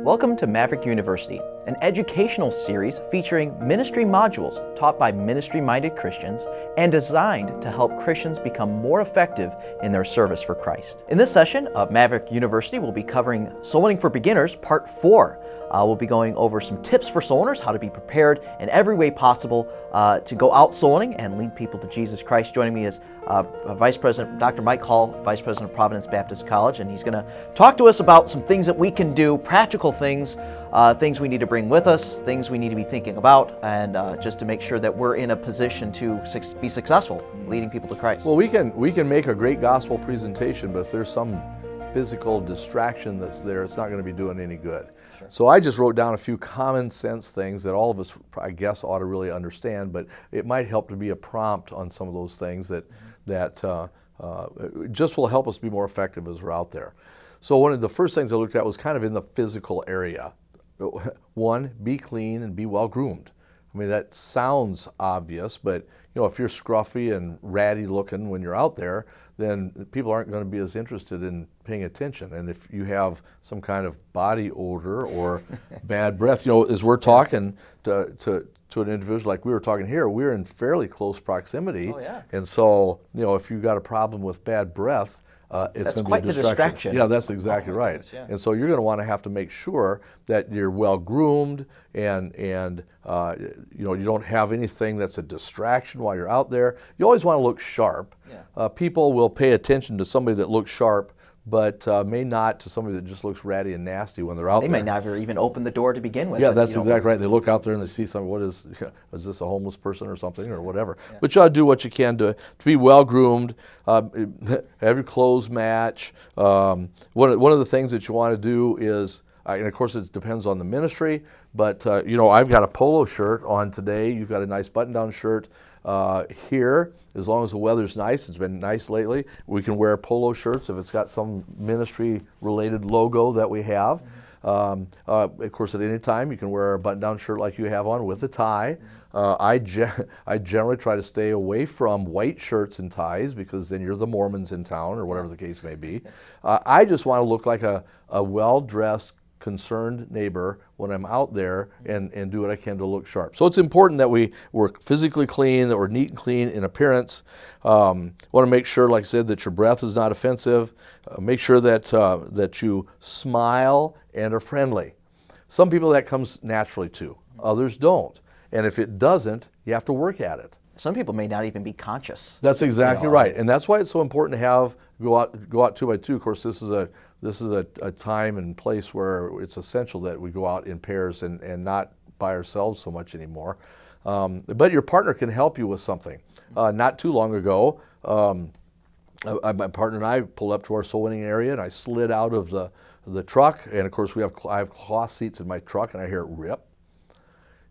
Welcome to Maverick University, an educational series featuring ministry modules taught by ministry-minded Christians and designed to help Christians become more effective in their service for Christ. In this session of Maverick University, we'll be covering Soul Winning for Beginners, Part 4. We'll be going over some tips for soul winners, how to be prepared in every way possible to go out soul winning and lead people to Jesus Christ. Joining me is Vice President Dr. Mike Hall, Vice President of Providence Baptist College, and he's going to talk to us about some things that we can do, practical things, things we need to bring with us, things we need to be thinking about, and just to make sure that we're in a position to be successful leading people to Christ. Well, we can make a great gospel presentation, but if there's some physical distraction that's there, it's not going to be doing any good. Sure. So I just wrote down a few common sense things that all of us, I guess, ought to really understand, but it might help to be a prompt on some of those things that just will help us be more effective as we're out there. So one of the first things I looked at was kind of in the physical area. One, be clean and be well groomed. I mean, that sounds obvious, but if you're scruffy and ratty looking when you're out there, then people aren't going to be as interested in paying attention. And if you have some kind of body odor or bad breath, as we're talking to an individual like we were talking here, we're in fairly close proximity. Oh, yeah. And so, if you've got a problem with bad breath, it's going to be a distraction. Yeah, that's exactly right. Goodness, yeah. And so you're going to have to make sure that you're well groomed and you don't have anything that's a distraction while you're out there. You always want to look sharp. Yeah. People will pay attention to somebody that looks sharp, but may not to somebody that just looks ratty and nasty when they're out there. They may never even open the door to begin with. Yeah, that's exactly right. They look out there and they see something. What is this, a homeless person or something or whatever? Yeah. But you ought to do what you can to be well groomed, have your clothes match. One of the things that you want to do is, and of course it depends on the ministry, but I've got a polo shirt on today. You've got a nice button-down shirt. Here, as long as the weather's nice, it's been nice lately, we can wear polo shirts if it's got some ministry-related logo that we have. Of course, at any time, you can wear a button-down shirt like you have on with a tie. I generally try to stay away from white shirts and ties because then you're the Mormons in town or whatever the case may be. I just want to look like a well-dressed, concerned neighbor when I'm out there and do what I can to look sharp. So it's important that we're physically clean, that we're neat and clean in appearance. Want to make sure, like I said, that your breath is not offensive. Make sure that you smile and are friendly. Some people that comes naturally to, others don't. And if it doesn't, you have to work at it. Some people may not even be conscious. That's exactly right, and that's why it's so important to go out 2 by 2. Of course, this is a time and place where it's essential that we go out in pairs and not by ourselves so much anymore. But your partner can help you with something. Not too long ago, my partner and I pulled up to our soul winning area, and I slid out of the truck, and of course I have cloth seats in my truck, and I hear it rip.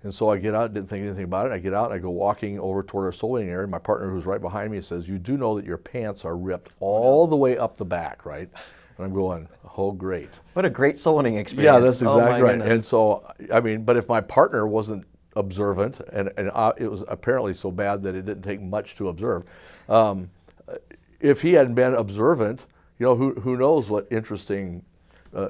And so I get out, didn't think anything about it. I get out and I go walking over toward our soul winning area. My partner, who's right behind me, says, "You do know that your pants are ripped all the way up the back, right?" And I'm going, "Oh, great." What a great soul winning experience. Yeah, that's exactly right. Goodness. And so, but if my partner wasn't observant, and it was apparently so bad that it didn't take much to observe, if he hadn't been observant, who knows what interesting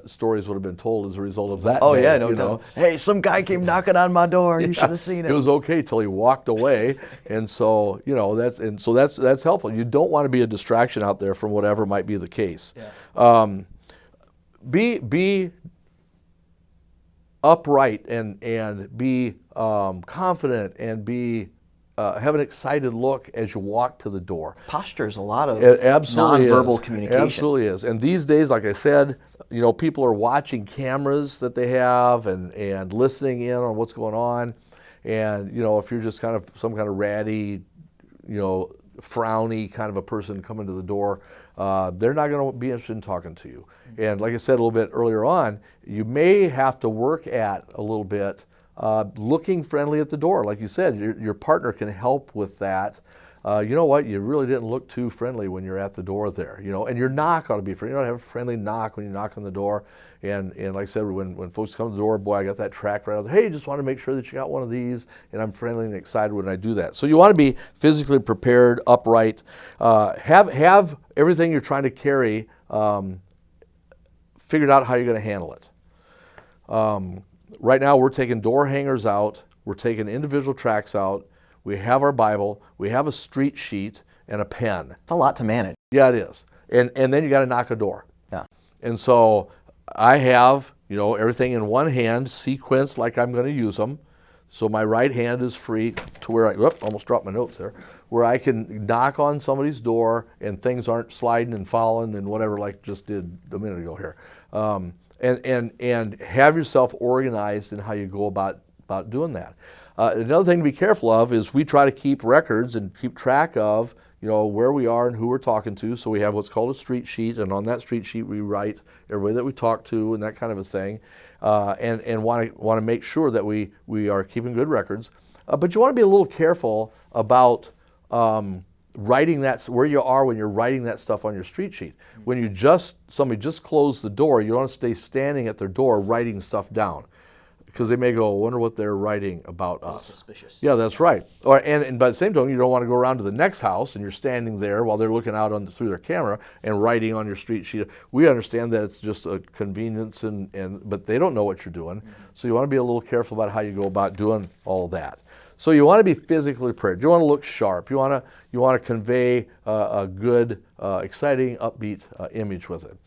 stories would have been told as a result of that. Oh, day, yeah, no doubt. Hey, some guy came knocking on my door. You should have seen it. It was okay till he walked away, and so that's helpful. You don't want to be a distraction out there from whatever might be the case. Yeah. Be upright and be confident and be. Have an excited look as you walk to the door. Posture is a lot of absolutely nonverbal communication. Absolutely is. And these days, like I said, people are watching cameras that they have and listening in on what's going on. And, if you're just kind of some kind of ratty, frowny kind of a person coming to the door, they're not going to be interested in talking to you. And like I said a little bit earlier on, you may have to work at a little bit looking friendly at the door. Like you said, your partner can help with that. You know what? You really didn't look too friendly when you're at the door there. And your knock ought to be friendly. You ought to have a friendly knock when you knock on the door. And like I said, when folks come to the door, boy, I got that tract right out there. Hey, just want to make sure that you got one of these. And I'm friendly and excited when I do that. So you want to be physically prepared, upright. Have everything you're trying to carry figured out how you're going to handle it. Right now we're taking door hangers out, we're taking individual tracts out, we have our Bible, we have a street sheet and a pen. It's a lot to manage. Yeah, it is. And then you got to knock a door. Yeah. And so I have, everything in one hand, sequenced like I'm going to use them. So my right hand is free to where almost dropped my notes there, where I can knock on somebody's door and things aren't sliding and falling and whatever like just did a minute ago here. And have yourself organized in how you go about doing that. Another thing to be careful of is we try to keep records and keep track of where we are and who we're talking to. So we have what's called a street sheet, and on that street sheet we write everybody that we talk to and that kind of a thing, and want to make sure that we are keeping good records. But you want to be a little careful about writing that where you are when you're writing that stuff on your street sheet. When somebody just closed the door, you don't want to stay standing at their door writing stuff down, because they may go, I wonder what they're writing about us. Suspicious. Yeah, that's right. And by the same token, you don't want to go around to the next house and you're standing there while they're looking out through their camera and writing on your street sheet. We understand that it's just a convenience, but they don't know what you're doing. Mm-hmm. So you want to be a little careful about how you go about doing all of that. So you want to be physically prepared. You want to look sharp. You want to convey a good, exciting, upbeat image with it.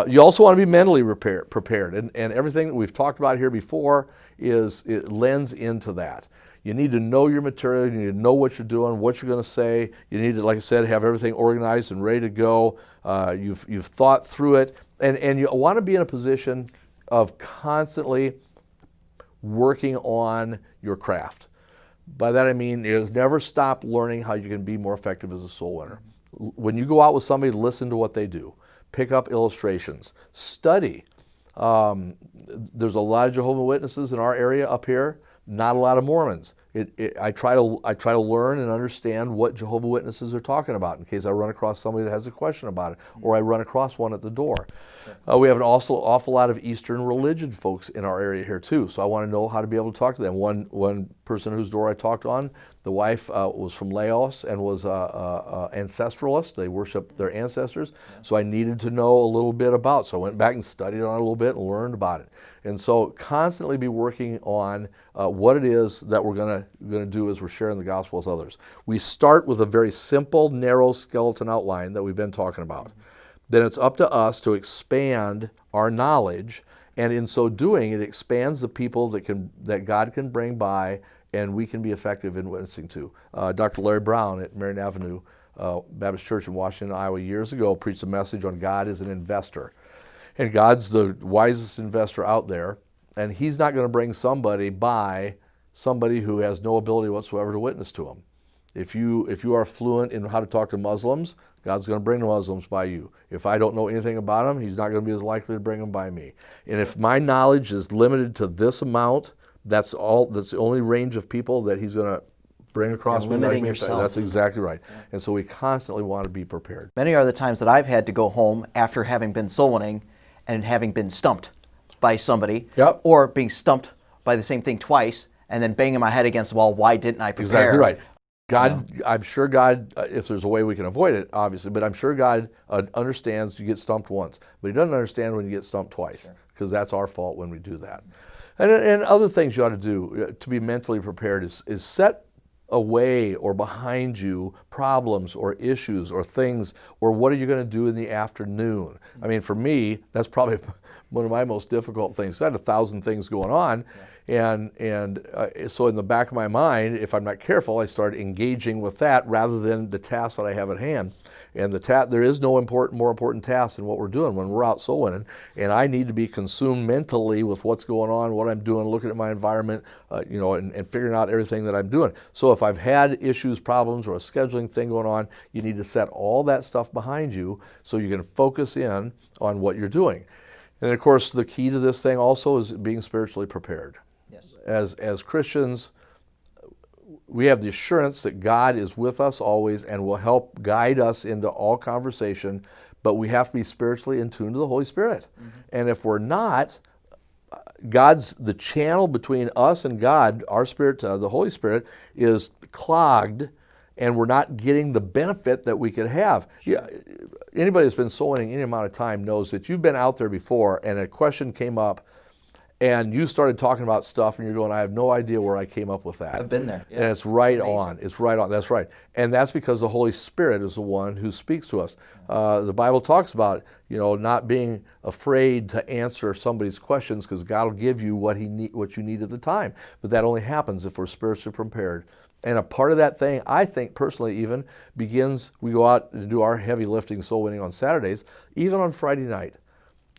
You also want to be mentally prepared, and everything that we've talked about here before it lends into that. You need to know your material. You need to know what you're doing, what you're going to say. You need to, like I said, have everything organized and ready to go. You've thought through it, and you want to be in a position of constantly working on your craft. By that I mean is never stop learning how you can be more effective as a soul winner. When you go out with somebody, listen to what they do. Pick up illustrations. Study. There's a lot of Jehovah's Witnesses in our area up here. Not a lot of Mormons. I try to learn and understand what Jehovah's Witnesses are talking about in case I run across somebody that has a question about it, or I run across one at the door. We have an awful lot of Eastern religion folks in our area here too, so I want to know how to be able to talk to them. One person whose door I talked on, the wife was from Laos and was ancestralist. They worship their ancestors, so I needed to know a little bit about. So I went back and studied on it a little bit and learned about it. And so constantly be working on what it is that we're going to do as we're sharing the gospel with others. We start with a very simple, narrow skeleton outline that we've been talking about. Then it's up to us to expand our knowledge, and in so doing, it expands the people that God can bring by, and we can be effective in witnessing to. Dr. Larry Brown at Marion Avenue Baptist Church in Washington, Iowa, years ago preached a message on God as an investor. And God's the wisest investor out there, and He's not going to bring somebody who has no ability whatsoever to witness to Him. If you are fluent in how to talk to Muslims, God's going to bring the Muslims by you. If I don't know anything about them, He's not going to be as likely to bring them by me. And if my knowledge is limited to this amount, that's the only range of people that He's going to bring across me. Limiting yourself. That's exactly right. Yeah. And so we constantly want to be prepared. Many are the times that I've had to go home after having been soul winning and having been stumped by somebody, yep, or being stumped by the same thing twice and then banging my head against the wall. Why didn't I prepare? Exactly right. I'm sure God, if there's a way we can avoid it, obviously, but I'm sure God understands you get stumped once, but He doesn't understand when you get stumped twice, because that's our fault when we do that. And other things you ought to do to be mentally prepared is set away or behind you problems or issues or things, or what are you going to do in the afternoon? I mean, for me, that's probably one of my most difficult things. I had 1,000 things going on. And so in the back of my mind, if I'm not careful, I start engaging with that rather than the task that I have at hand. And there is no more important task than what we're doing when we're out soul winning. And I need to be consumed mentally with what's going on, what I'm doing, looking at my environment, and figuring out everything that I'm doing. So if I've had issues, problems, or a scheduling thing going on, you need to set all that stuff behind you so you can focus in on what you're doing. And of course, the key to this thing also is being spiritually prepared. Yes. As Christians, we have the assurance that God is with us always and will help guide us into all conversation, but we have to be spiritually in tune to the Holy Spirit. Mm-hmm. And if we're not, the channel between us and God, our spirit, the Holy Spirit, is clogged, and we're not getting the benefit that we could have. Yeah, anybody that's been soul winning any amount of time knows that you've been out there before and a question came up and you started talking about stuff, and you're going, I have no idea where I came up with that. I've been there. And it's right on. It's right on. That's right. And that's because the Holy Spirit is the one who speaks to us. The Bible talks about, not being afraid to answer somebody's questions, because God will give you what you need at the time. But that only happens if we're spiritually prepared. And a part of that thing, I think personally even, begins, we go out and do our heavy lifting, soul winning on Saturdays, even on Friday night.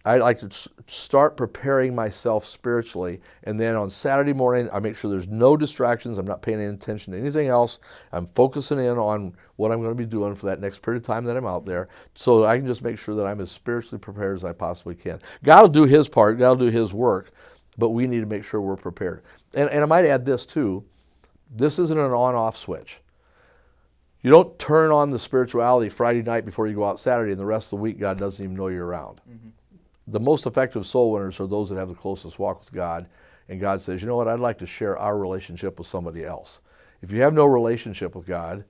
I like to start preparing myself spiritually, and then on Saturday morning, I make sure there's no distractions. I'm not paying any attention to anything else. I'm focusing in on what I'm going to be doing for that next period of time that I'm out there, so that I can just make sure that I'm as spiritually prepared as I possibly can. God will do His part. God will do His work, but we need to make sure we're prepared. And I might add this too. This isn't an on-off switch. You don't turn on the spirituality Friday night before you go out Saturday, and the rest of the week God doesn't even know you're around. Mm-hmm. The most effective soul winners are those that have the closest walk with God, and God says, you know what, I'd like to share our relationship with somebody else. If you have no relationship with God,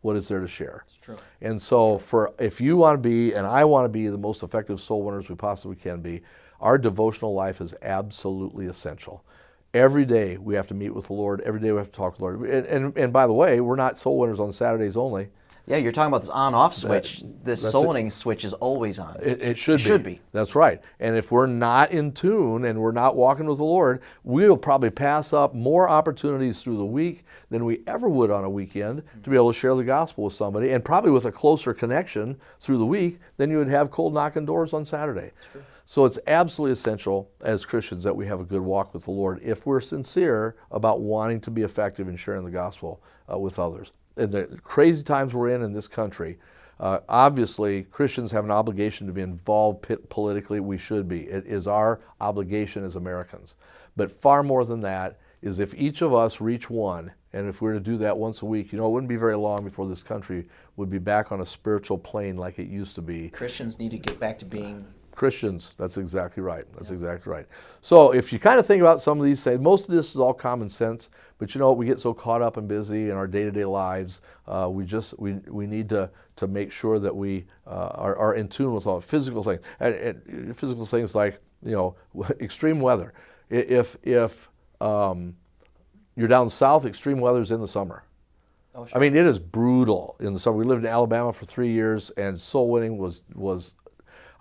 what is there to share? It's true. And so if you want to be, and I want to be, the most effective soul winners we possibly can be, our devotional life is absolutely essential. Every day we have to meet with the Lord. Every day we have to talk with the Lord. And by the way, we're not soul winners on Saturdays only. Yeah, you're talking about this on-off switch. This soul winning switch is always on. It should be. That's right. And if we're not in tune and we're not walking with the Lord, we'll probably pass up more opportunities through the week than we ever would on a weekend to be able to share the gospel with somebody, and probably with a closer connection through the week than you would have cold knocking doors on Saturday. So it's absolutely essential as Christians that we have a good walk with the Lord if we're sincere about wanting to be effective in sharing the gospel with others. In the crazy times we're in this country, obviously Christians have an obligation to be involved politically. We should be. It is our obligation as Americans. But far more than that is if each of us reach one, and if we were to do that once a week, it wouldn't be very long before this country would be back on a spiritual plane like it used to be. Christians need to get back to being Christians. That's exactly right. That's exactly right. So if you kind of think about some of these things, most of this is all common sense, but we get so caught up and busy in our day-to-day lives, we need to make sure that we are in tune with all physical things. And physical things like, extreme weather. If you're down south, extreme weather is in the summer. Oh, sure. I mean, it is brutal in the summer. We lived in Alabama for 3 years, and soul winning was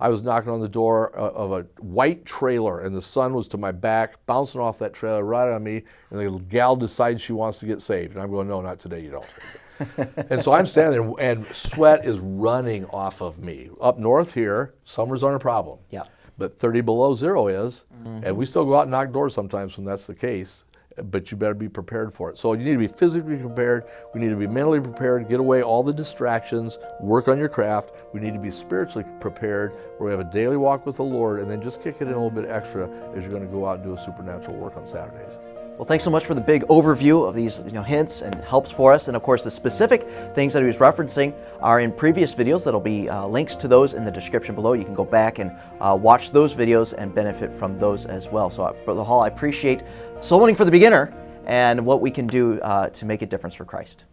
I was knocking on the door of a white trailer, and the sun was to my back, bouncing off that trailer right on me, and the gal decides she wants to get saved. And I'm going, no, not today, you don't. And so I'm standing there, and sweat is running off of me. Up north here, summer's aren't a problem. Yeah. But 30 below zero is, and we still go out and knock doors sometimes when that's the case. But you better be prepared for it. So you need to be physically prepared. We need to be mentally prepared, get away all the distractions, work on your craft. We need to be spiritually prepared where we have a daily walk with the Lord, and then just kick it in a little bit extra as you're going to go out and do a supernatural work on Saturdays. Well, thanks so much for the big overview of these hints and helps for us. And of course, the specific things that he was referencing are in previous videos. That'll be links to those in the description below. You can go back and watch those videos and benefit from those as well. So, Brother Hall, I appreciate soul winning for the beginner and what we can do to make a difference for Christ.